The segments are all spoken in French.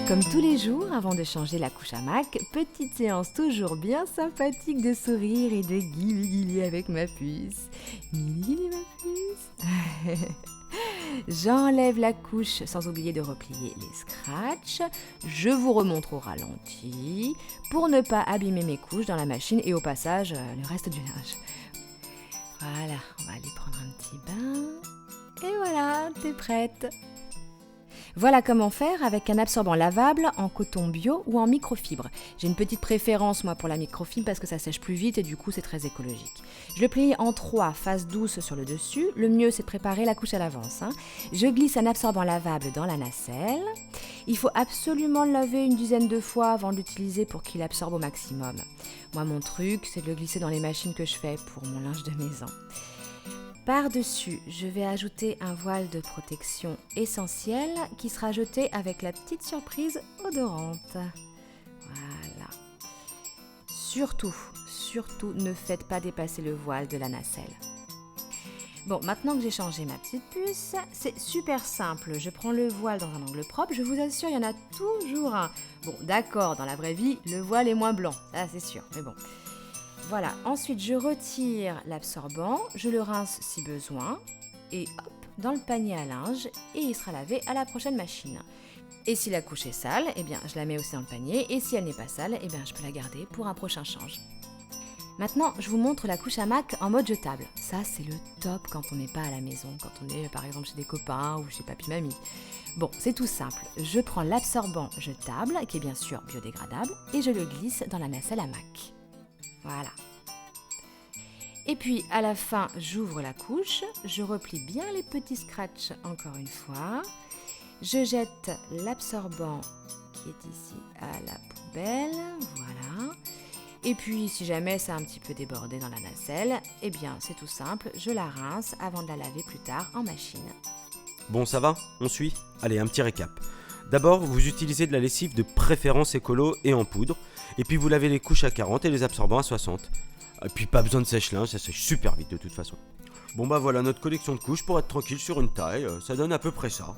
Comme tous les jours, avant de changer la couche hamac, petite séance toujours bien sympathique de sourire et de guili-guili avec ma puce. Guili-guili ma puce. J'enlève la couche sans oublier de replier les scratchs. Je vous remontre au ralenti pour ne pas abîmer mes couches dans la machine et au passage le reste du linge. Voilà, on va aller prendre un petit bain. Et voilà, t'es prête. Voilà comment faire avec un absorbant lavable en coton bio ou en microfibre. J'ai une petite préférence moi pour la microfibre parce que ça sèche plus vite et du coup c'est très écologique. Je le plie en 3 faces douces sur le dessus. Le mieux c'est de préparer la couche à l'avance. Je glisse un absorbant lavable dans la nacelle. Il faut absolument le laver une dizaine de fois avant de l'utiliser pour qu'il absorbe au maximum. Moi mon truc c'est de le glisser dans les machines que je fais pour mon linge de maison. Par-dessus, je vais ajouter un voile de protection essentiel qui sera jeté avec la petite surprise odorante. Voilà. Surtout, ne faites pas dépasser le voile de la nacelle. Bon, maintenant que j'ai changé ma petite puce, c'est super simple. Je prends le voile dans un angle propre. Je vous assure, il y en a toujours un. Bon, d'accord, dans la vraie vie, le voile est moins blanc. Ça, c'est sûr, mais bon. Voilà, ensuite je retire l'absorbant, je le rince si besoin et hop, dans le panier à linge et il sera lavé à la prochaine machine. Et si la couche est sale, eh bien je la mets aussi dans le panier et si elle n'est pas sale, eh bien je peux la garder pour un prochain change. Maintenant, je vous montre la couche hamac en mode jetable. Ça, c'est le top quand on n'est pas à la maison, quand on est par exemple chez des copains ou chez papy-mamie. Bon, c'est tout simple. Je prends l'absorbant jetable, qui est bien sûr biodégradable, et je le glisse dans la nacelle hamac. Voilà. Et puis à la fin, j'ouvre la couche, je replie bien les petits scratchs encore une fois. Je jette l'absorbant qui est ici à la poubelle, voilà. Et puis si jamais ça a un petit peu débordé dans la nacelle, eh bien c'est tout simple, je la rince avant de la laver plus tard en machine. Bon, ça va? On suit? Allez, un petit récap. D'abord, vous utilisez de la lessive de préférence écolo et en poudre. Et puis vous lavez les couches à 40 et les absorbants à 60. Et puis pas besoin de sèche-linge, ça sèche super vite de toute façon. Bon bah voilà notre collection de couches pour être tranquille sur une taille, ça donne à peu près ça.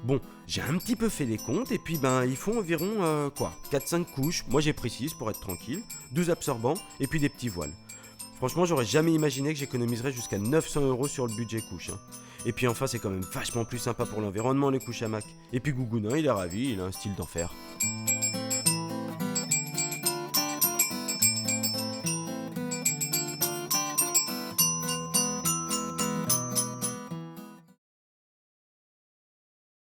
Bon, j'ai un petit peu fait les comptes et puis ben ils font environ 4-5 couches, moi j'ai pris 6 pour être tranquille, 12 absorbants et puis des petits voiles. Franchement j'aurais jamais imaginé que j'économiserais jusqu'à 900 € sur le budget couche. Et puis enfin c'est quand même vachement plus sympa pour l'environnement les couches hamac. Et puis Gougounin il est ravi, il a un style d'enfer.